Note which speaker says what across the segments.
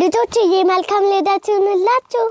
Speaker 1: ልጆችዬ መልካም ልደት ይሁንላችሁ።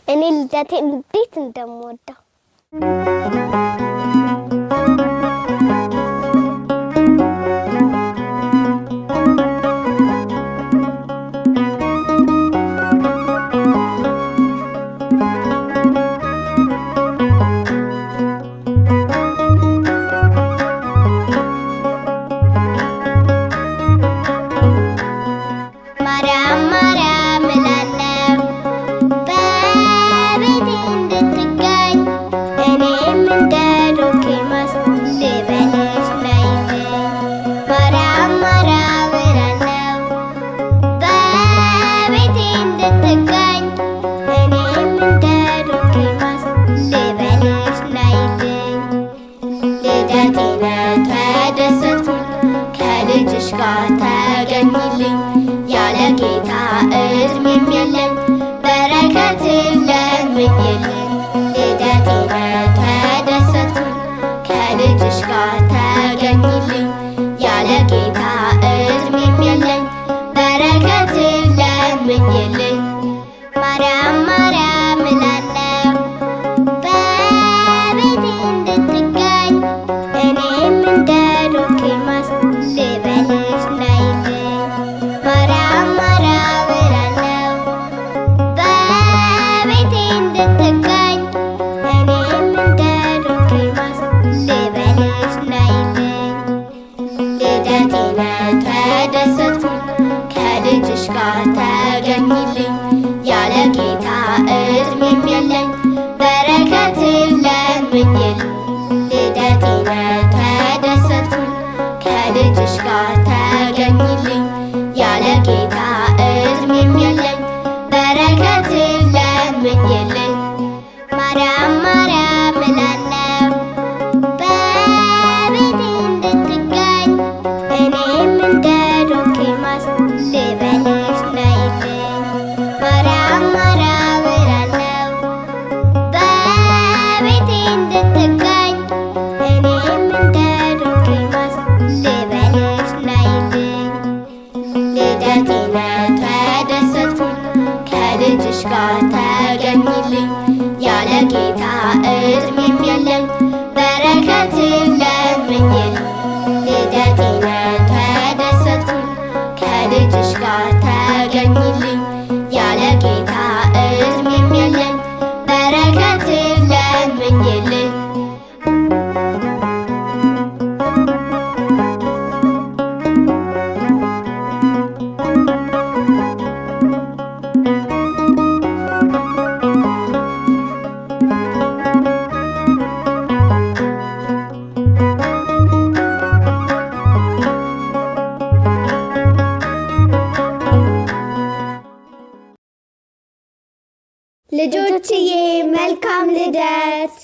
Speaker 1: እኔ ልደቴን እንዴት እንደምወደው
Speaker 2: Daddy. ከልጅሽ ጋር ተገኝልኝ። ያለ ጌታ እድሜም የለኝ በረከትን ለምኝል። ልደቴን ተደሰትኩኝ ከልጅሽ ጋር ተገኝልኝ። ያለ ጌታ እድሜም የለኝ በረከትን ለምኝልኝ።
Speaker 1: ልጆችዬ መልካም ልደት።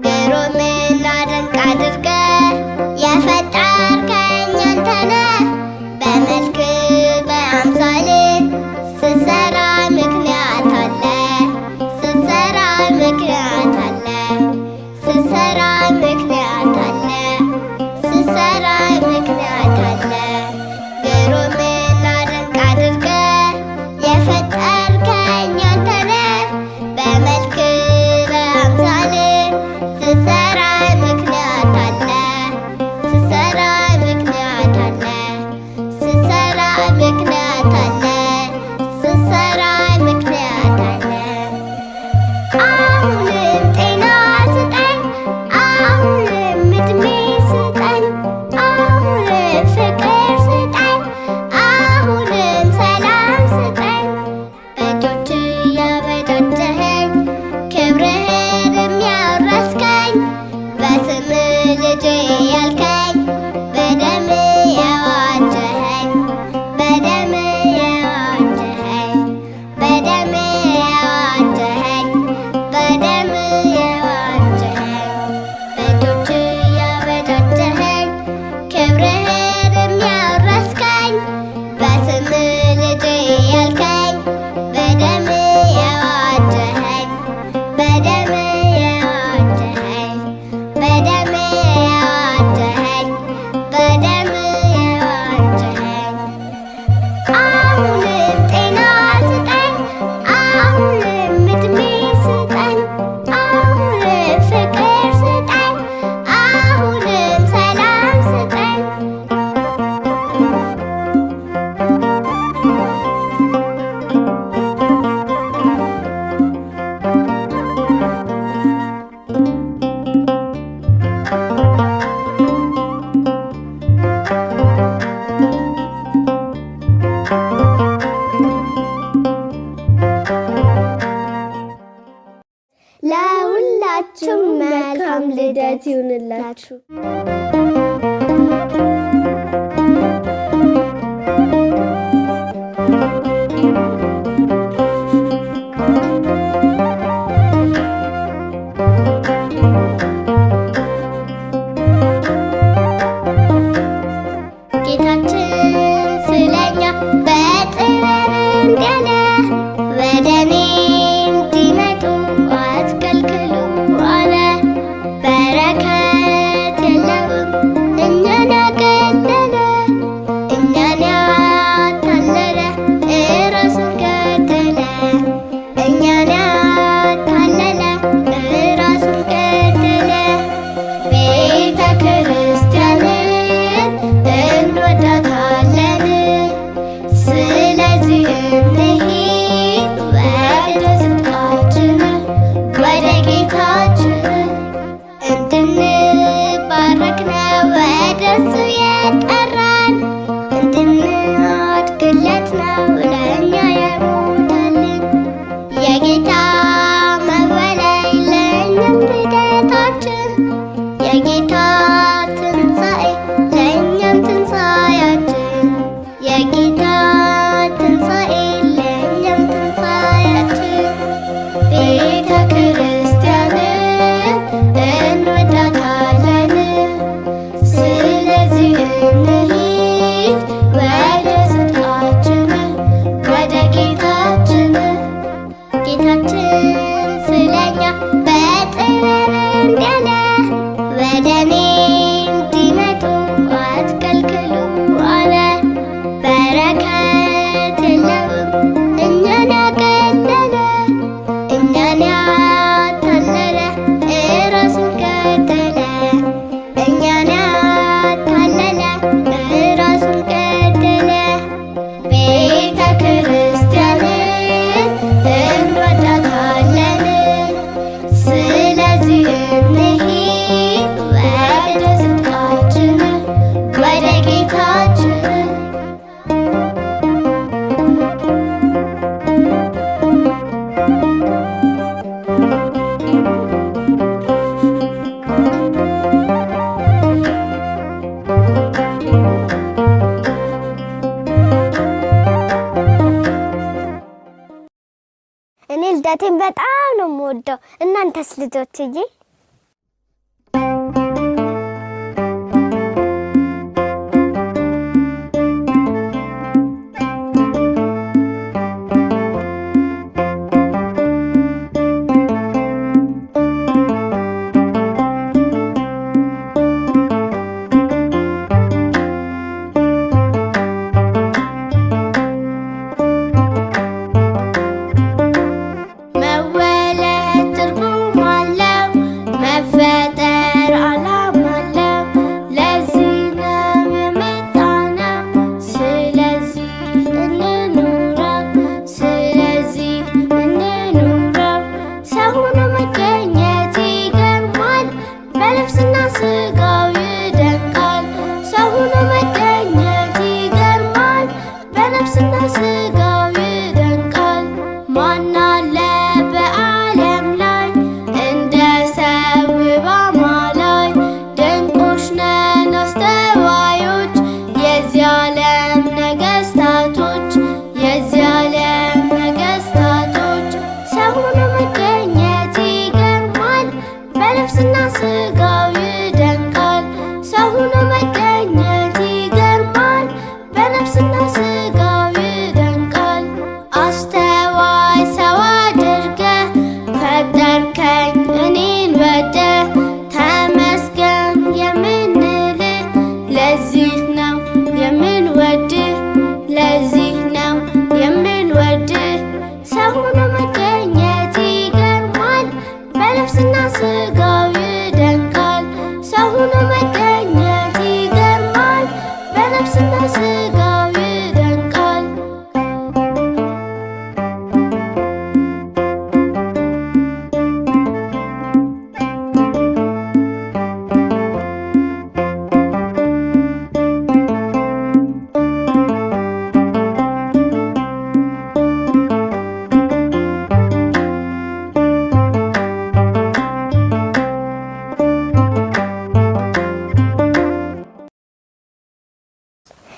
Speaker 2: ግሩምና ድንቅ አድርገህ የፈጠርከኝ አንተ ነህ። በመልክ በአምሳል ስትሰራ ምክንያት አለ። ስትሰራ ምክንያት አለ። ስትሰራ ምክንያት አለ። ስትሰራ ምክንያት አለ። ግሩምና ድንቅ አድርገህ የፈጠርከኝ አንተ ነህ። በመልክ በአምሳል ስትሰራ ምክንያት አለ። ስትሰራ ምክንያት አለ። ስትሰራ ምክንያት አለ። ስትሰራ ምክንያት አለ። አሁንም ጤና ስጠኝ፣ አሁንም እድሜ ስጠኝ፣ አሁንም ፍቅር ስጠኝ፣ አሁንም ሰላም ስጠኝ። በእጆች ያበጃጀኸኝ ክብርህን የሚያወረስከኝ በስምህ ልጄ ያልከኝ በደም የዋጀኸኝ በደም የዋጀኸኝ በደም የዋጀኸኝ በደም የዋጀኸኝ በእጆች ያበጃጀኸኝ ክብርህን የሚያወረስከኝ በስምህ ልጄ ያልከኝ በደም የዋጀኸኝ በደም የዋጀኸኝ በደም የዋጀኸኝ በደም የዋጀኸኝ። አሁንም ጤና ስጠኝ፣ አሁንም እድሜ ስጠኝ፣ አሁንም ፍቅር ስጠኝ፣ አሁንም ሰላም ስጠኝ።
Speaker 1: ለሁላችሁም መልካም ልደት ይሁንላችሁ።
Speaker 2: ጌታችን ስለኛ በጥበብ እንዲያለ ወደ እኔ እንዲመጡ አትከልክሉ አለ። በረከት የለውም እኛን ያገለለ፣ እኛን ያታለለ እራሱን ገደለ። እኛን ያታለለ እራሱን ገደለ። ቤተ ክርስቲያንን እንወዳታለን። ስለዚህ እንሂድ ወደ ጽድቃችን ወደ ጌታችን እንድንባረክ ነው ወደሱ የጠራን። እንድናድግለት ነው ለእኛ የሞተልን። የጌታ መወለድ ለእኛም ልደታችን፣ የጌታ ትንሣኤ ለእኛም ትንሣኤያችን፣ የጌታ ትንሣኤ ለእኛም ትንሣኤያችን። ቤተ ክርስቲያንን እንወዳታለን።
Speaker 1: በጣም ነው የምወደው። እናንተስ ልጆችዬ?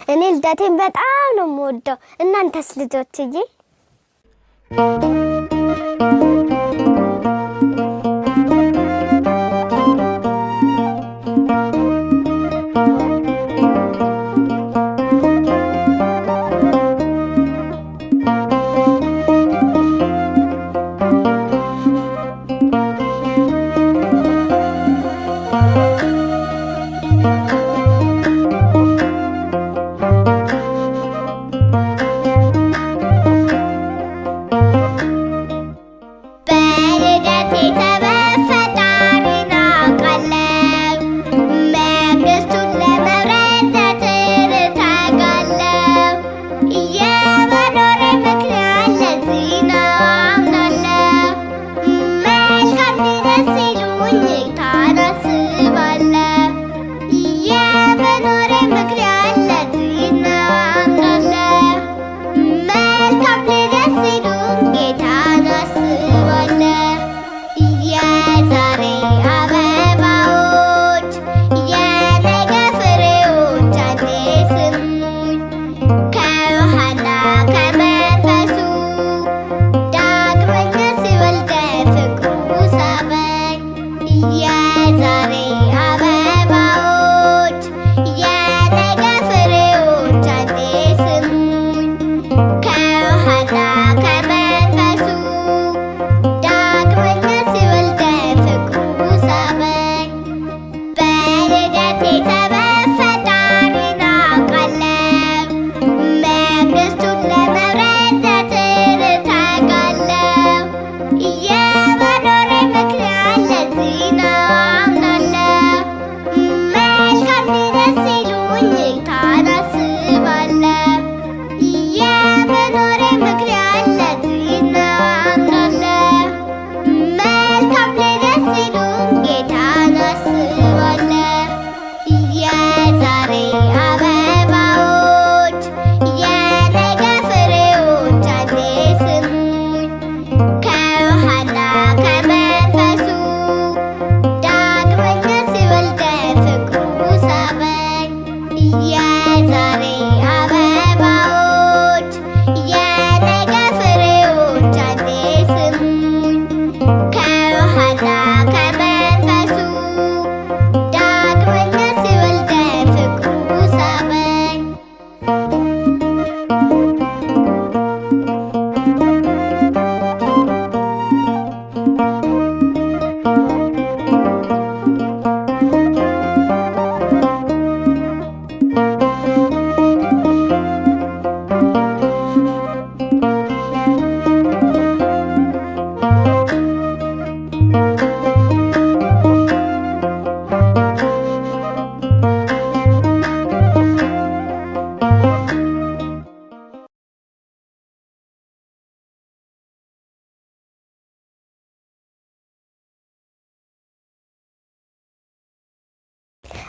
Speaker 1: እኔ ልደቴን በጣም ነው የምወደው። እናንተስ ልጆችዬ?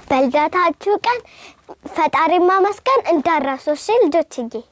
Speaker 1: በልደታችሁ ቀን ፈጣሪ ማመስገን እንዳትረሱ እሺ ልጆችዬ።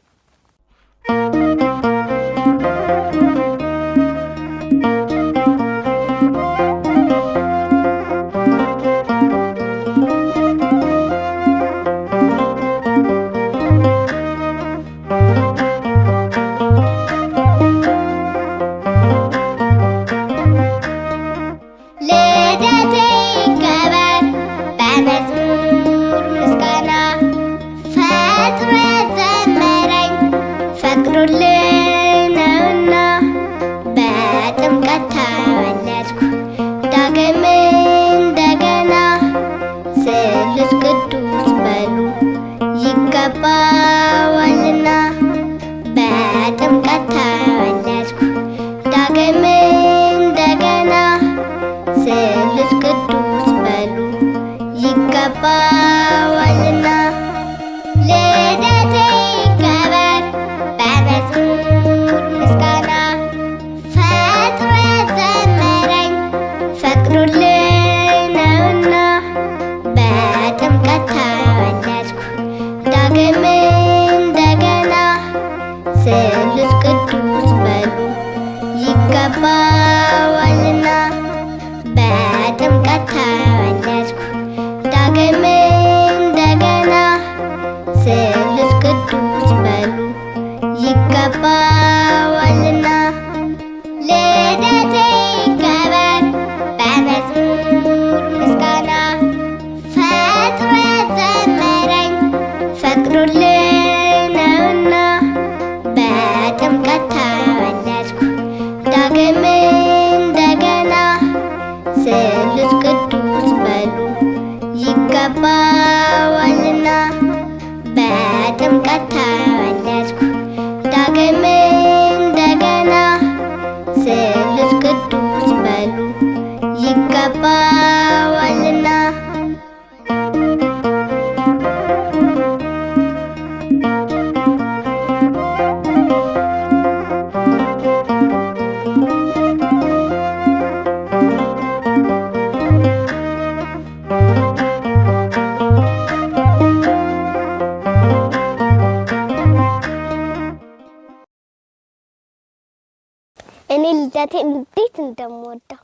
Speaker 1: እኔ ልደቴ እንዴት እንደምወደው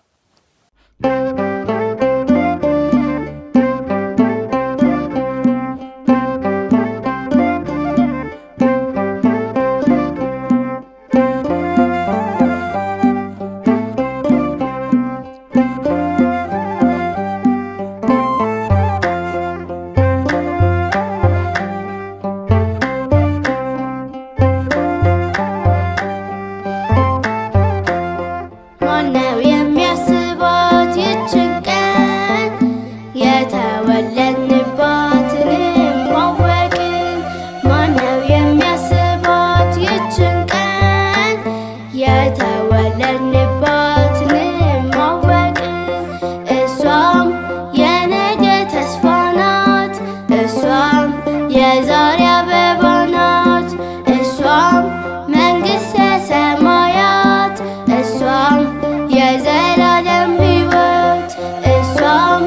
Speaker 2: የዘላለም ሕይወት እሷም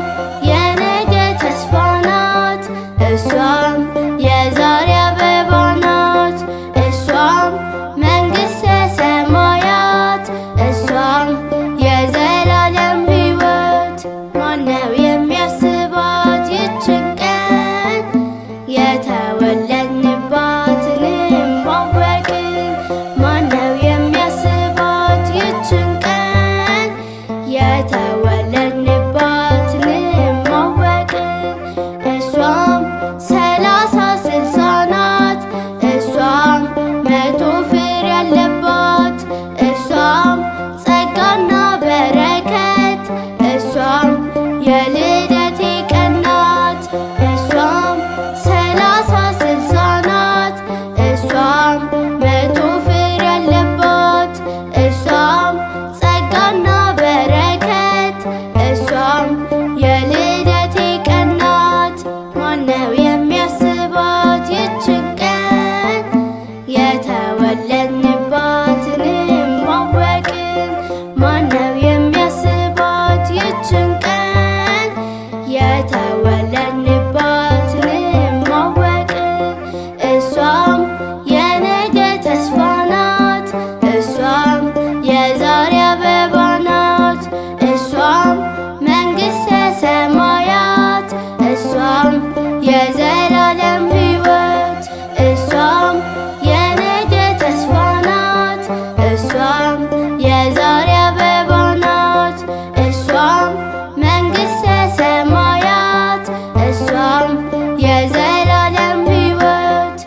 Speaker 2: የነገ የዘላለም ሕይወት እሷም የነገ ተስፋ ናት። እሷም የዛሬ አበባ ናት። እሷም መንግሥተ ሰማያት እሷም የዘላለም ሕይወት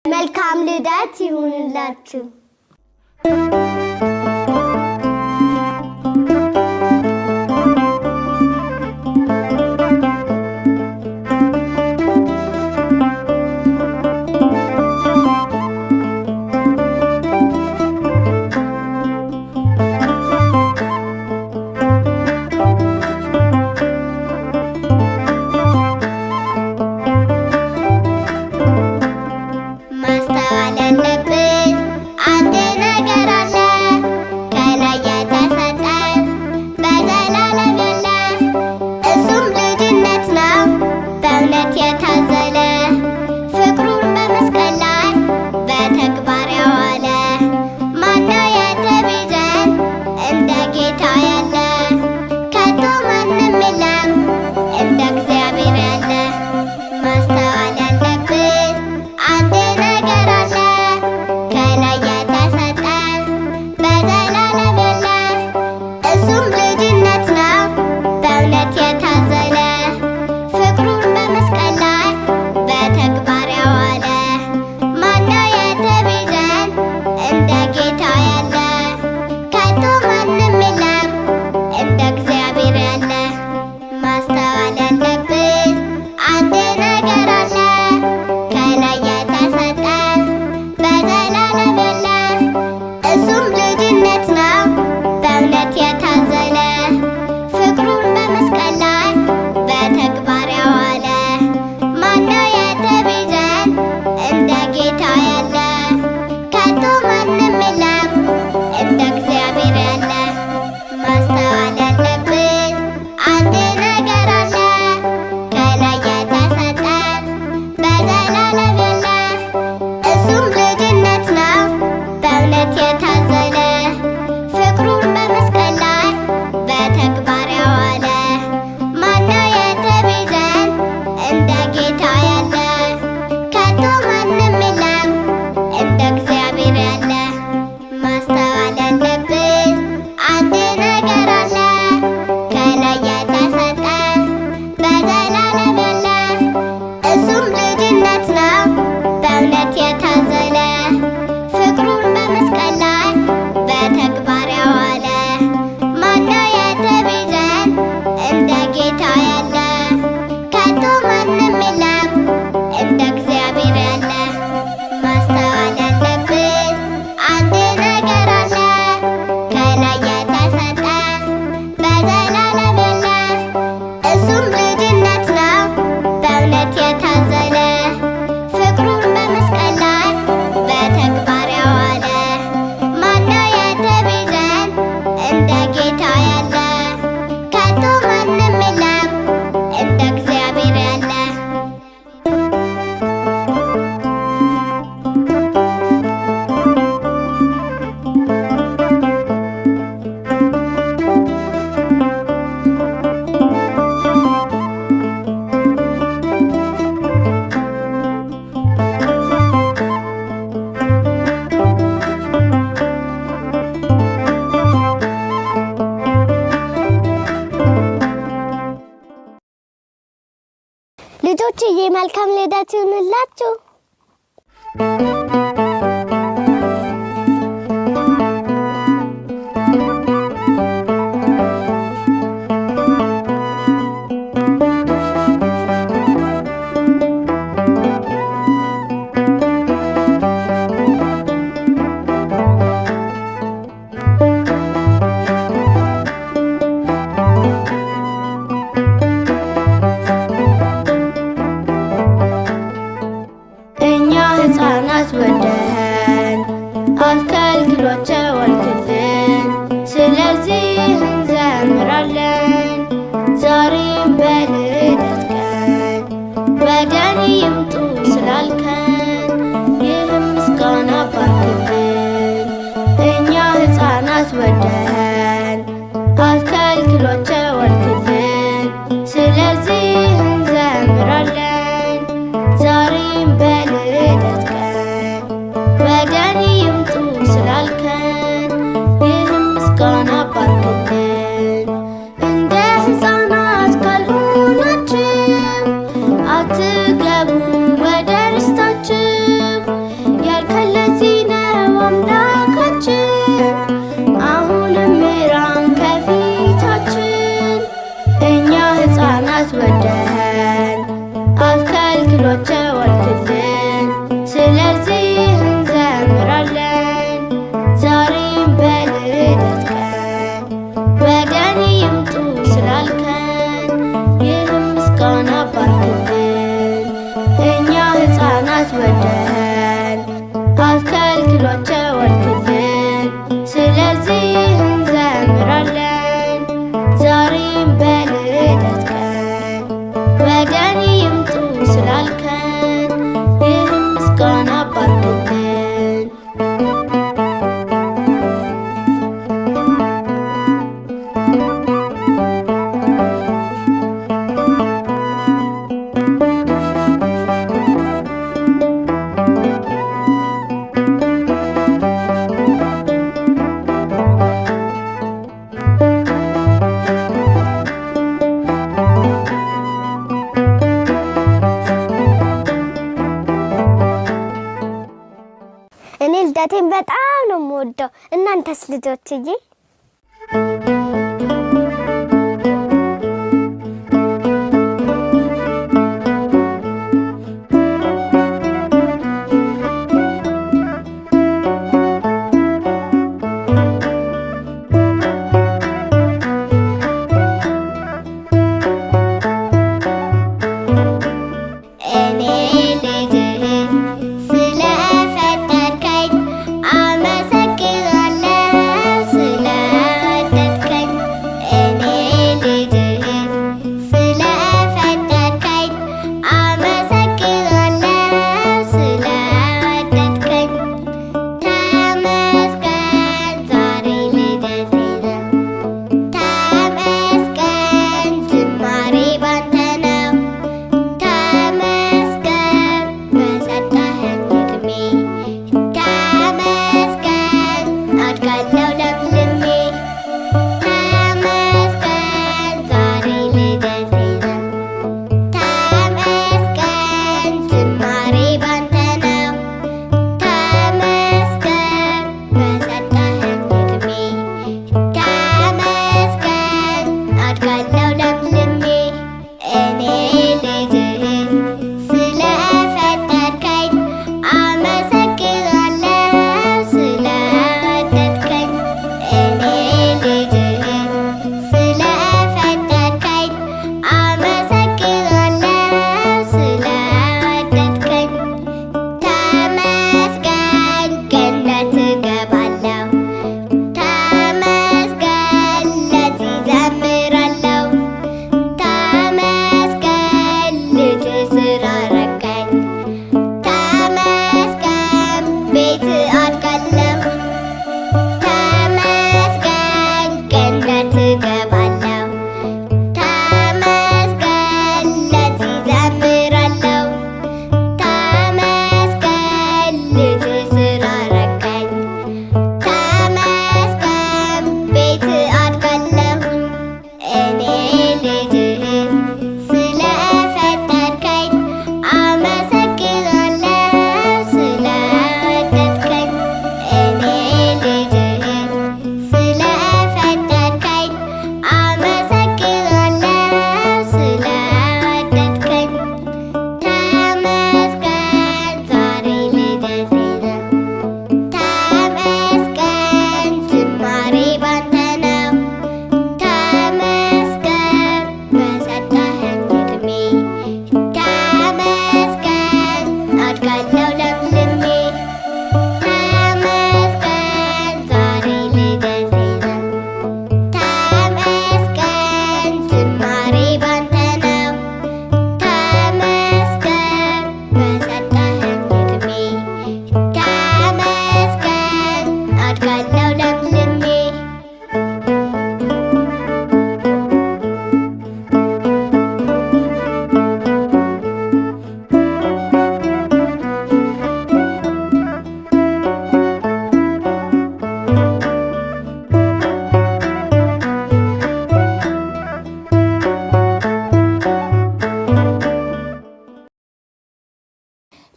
Speaker 1: መልካም ልደት ይሁንላችሁ።
Speaker 2: ማስተዋል ያለብን አንድ ነገር አለ። ከላይ የተሰጠን በዘላለም ያለ እሱም ልጅነት ነው በእውነት የታዘለ ፍቅሩን በመስቀል ላይ በተግባር ያዋለ ማነው የተቤዠን እንደ ጌታ ያለ? ከቶ ማንም የለም እንደ እግዚአብሔር ያለ። ማስተዋል ያለብን አንድ ነገር አለ። ከላይ የተሰጠን በዘላለም ያለ እሱም ልጅነት ነው በእውነት የታዘለ ፍቅሩን በመስቀል ላይ በተግባር ያዋለ ማነው የተቤዠን እንደ ጌታ ያለ? ከቶ ማንም የለም እንደ እግዚአብሔር ያለ። ማስተዋል ያለብን አንድ ነገር አለ። ከላይ የተሰጠን በዘላለም ያለ እሱም ልጅነት ነው በእውነት የታዘለ ፍቅሩን በመስቀል ላይ በተግባር ያዋለ ማነው የተቤዠን እንደ ጌታ ያለ? ከቶ ማንም የለም እንደ እግዚአብሔር ያለ። ማስተዋል ያለብን አንድ ነገር አለ። ከላይ የተሰጠን በዘላለም ያለ እሱም ልጅነት ነው በእውነት የታዘለ ፍቅሩን በመስቀል ላይ በተግባር ያዋለ ማነው የተቤዠን እንደ ጌታ ያለ? ከቶ ማንም የለም እንደ እግዚአብሔር ያለ። ማስተዋል ያለብን አንድ ነገር አለ። ከላይ የተሰጠን በዘላለም ያለ እሱም ልጅነት ነው በእውነት የታዘለ ፍቅሩን በመስቀል ላይ በተግባር ያዋለ ማነው የተቤዠን እንደ ጌታ ያለ? ከቶ ማንም የለም እንደ እግዚአብሔር ያለ። ማስተዋል ያለብን አንድ ነገር አለ። ከላይ የተሰጠን በዘላለም ያለ እሱም ልጅነት ነው በእውነት የታዘለ ፍቅሩን በመስቀል ላይ በተግባር ያዋለ ማነው የተቤዠን እንደ ጌታ ያለ? ከቶ ማንም የለም እንደ እግዚአብሔር ያለ።
Speaker 1: ልጆችዬ መልካም ልደት ይሁንላችሁ።
Speaker 2: አባርክልን። እኛ ሕፃናት ወደን አትከልክሏቸው አልክልን። ስለዚህ እንዘምራለን ዛሬም በልደት ቀን ወደ እኔ ይምጡ ስላልከን ይህም ምስጋና አባርክልን።
Speaker 1: እኔ ልደቴን በጣም ነው የምወደው። እናንተስ ልጆችዬ?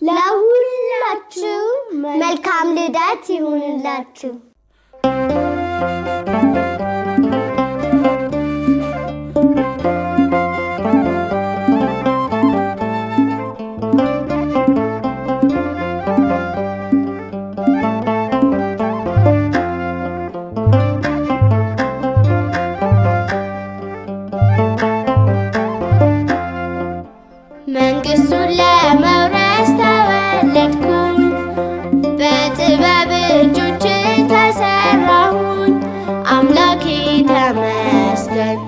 Speaker 1: ለሁላችሁ መልካም ልደት ይሁንላችሁ።
Speaker 2: መንግሥቱን ለመውረስ ተወለድኩኝ። በጥበብ እጆች ተሰራሁኝ። አምላኬ ተመስገን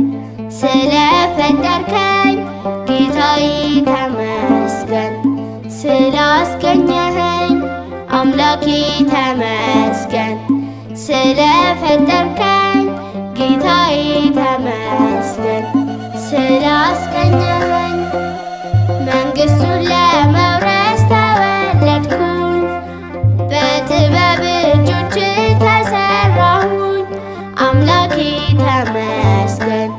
Speaker 2: ስለፈጠርከኝ። ጌታዬ ተመስገን ስላስገኘኸኝ። አምላኬ ተመስገን ስለፈጠርከኝ። ጌታዬ ተመስገን ስላስገኘኸኝ። መንግሥቱን ለመውረስ ተወለድኩኝ። በጥበብ እጆች ተሰራሁኝ። አምላኬ ተመስገን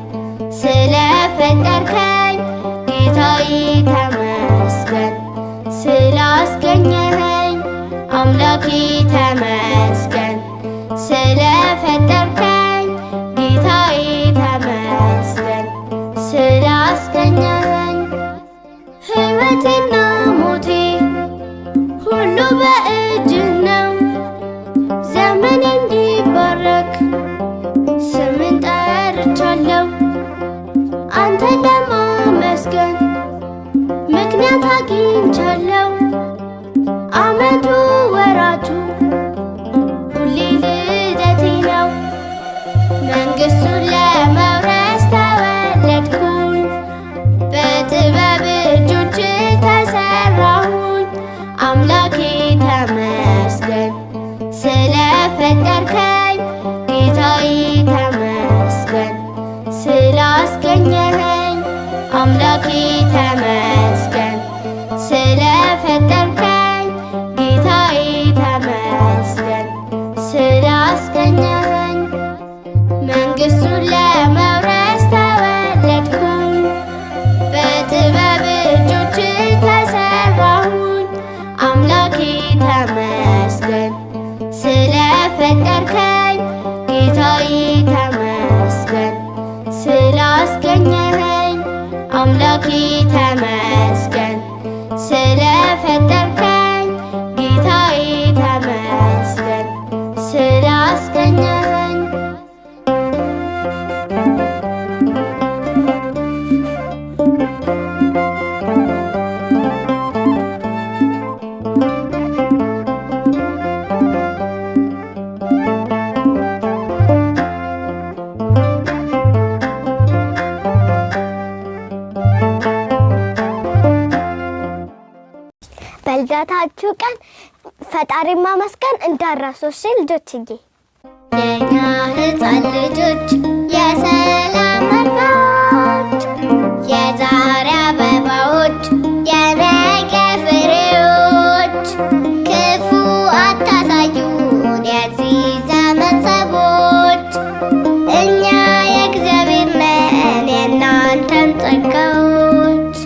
Speaker 2: ስለፈጠርከኝ። ጌታዬ ተመስገን ስላስገኘኸኝ። አምላኬ ተመስገን ስለፈጠርከኝ። ጌታዬ ተመስገን ስላስገኘኸኝ። ሕይወቴና ሞቴ ሁሉ በእጅህ ነው። ዘመኔ እንዲባረክ ስምን ጠርቻለሁ። አንተን ለማመስገን ምክንያት አግኝቻለሁ። ዓመቱ ወራቱ ሁሌ ልደቴ ነው። መንግሥቱን ለመውረስ ተወለድኩኝ። በጥበብ እጆች ተሰራሁኝ። አምላኬ ተመስገን ስለፈጠርከኝ። ጌታዬ ተመስገን ስላስገኘኸኝ። አምላኬ ተመስገን ስለፈጠርከኝ። ጌታዬ ተመስገን ስላስገኘኸኝ። መንግሥቱን ለመውረስ ተወለድኩኝ። በጥበብ እጆች ተሰራሁኝ። አምላኬ ተመስገን ስለፈጠርከኝ። ጌታዬ ተመስገን ስላስገኘኸኝ። አምላኬ ተመስገን ስለፈጠርከኝ። ጌታዬ ተመስገን ስላስገኘኸኝ።
Speaker 1: በልደታችሁ ቀን ፈጣሪ ማመስገን እንዳትረሱ እሺ ልጆችዬ።
Speaker 2: የኛ ሕፃን ልጆች የሰላም አባቶች፣ የዛሬ አበባዎች፣ የነገ ፍሬዎች፣ ክፉ አታሳዩን የዚህ ዘመን ሰዎች። እኛ የእግዚአብሔር ነን የእናንተም ጸጋዎች።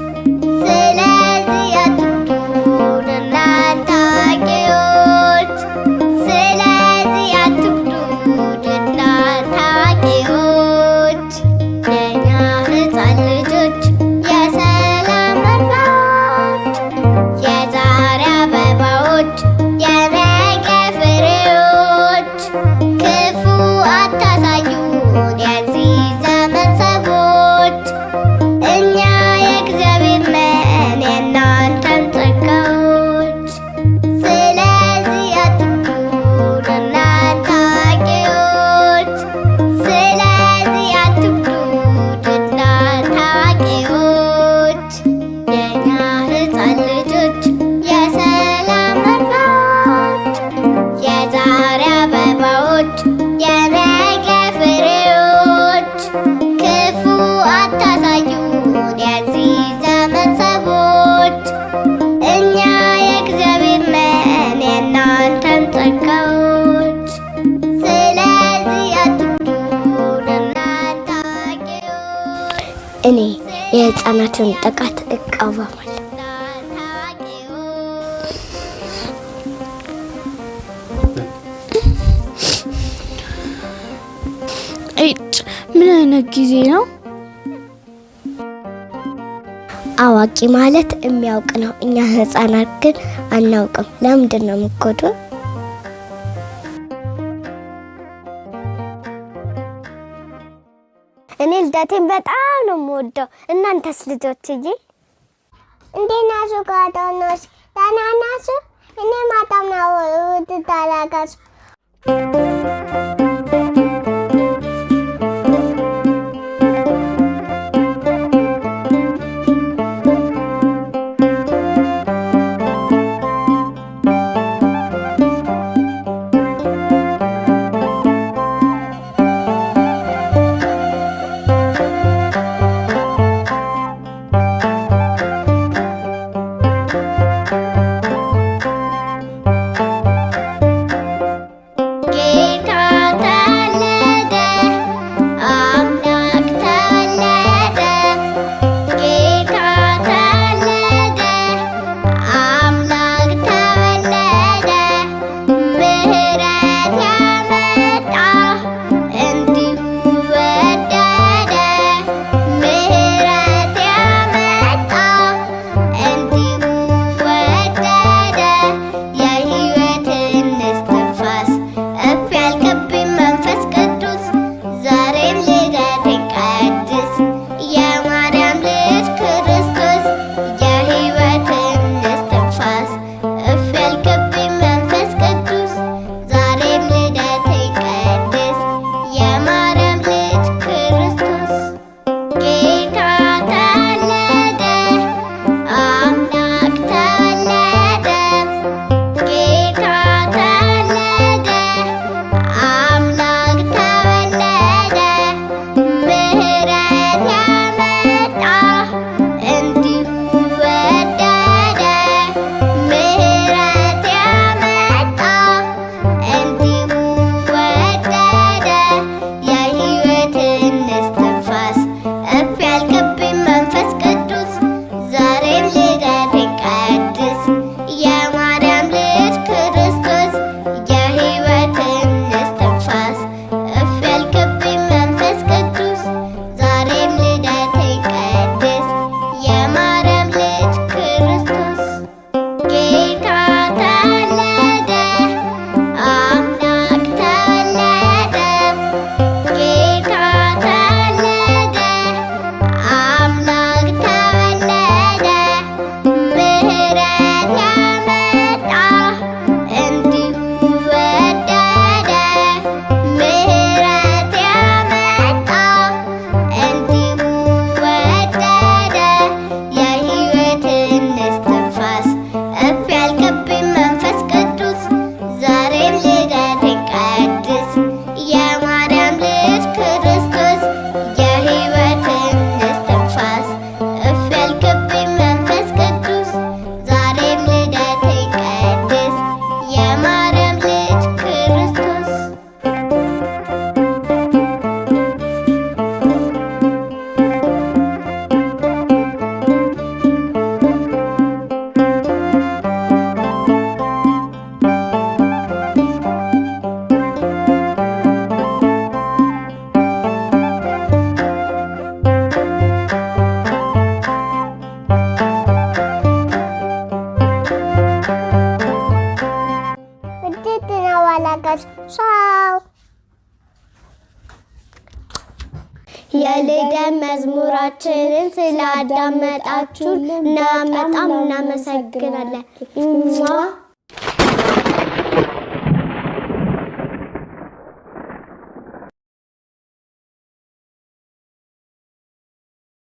Speaker 2: ስለዚህ አትክዱን እናንተ አዋቂዎች። ስለዚህ አትክዱን እናንተ አዋቂዎች። የኛ ሕፃን ልጆች የሰላም አባቶች፣ የዛሬ አበባዎች፣ የነገ ፍሬዎች፣ ክፉ አታሳዩን የዚህ ዘመን ሰዎች። እኛ የእግዚአብሔር ነን የእናንተም ጸጋዎች። ስለዚህ አትክዱን እናንተ አዋቂዎች። ስለዚህ አትክዱን እናንተ አዋቂዎች። የኛ ሕፃን ልጆች የሰላም አባቶች፣ የዛሬ አበባዎች፣ የነገ ፍሬዎች፣ ክፉ አታሳዩን የዚህ ዘመን ሰዎች። እኛ የእግዚአብሔር ነን የእናንተም ጸጋዎች። ስለዚህ አትክዱን እናንተ አዋቂዎች።
Speaker 1: እኔ የሕፃናትን ጥቃት እቃወማለሁ።
Speaker 2: እናንተ አዋቂዎች።
Speaker 3: እጭ ምን አይነት ጊዜ ነው?
Speaker 1: አዋቂ ማለት የሚያውቅ ነው። እኛ ሕፃናት ግን አናውቅም። ለምንድን ነው የምትጎዱን? እኔ ልደቴን በጣም ነው የምወደው። እናንተስ ልጆችዬ? እንዴት ናችሁ ጓደኞች? ደህና ናችሁ? እኔ በጣም ነው የምወዳችሁ። የልደት መዝሙራችንን ስላዳመጣችሁ በጣም እናመሰግናለን።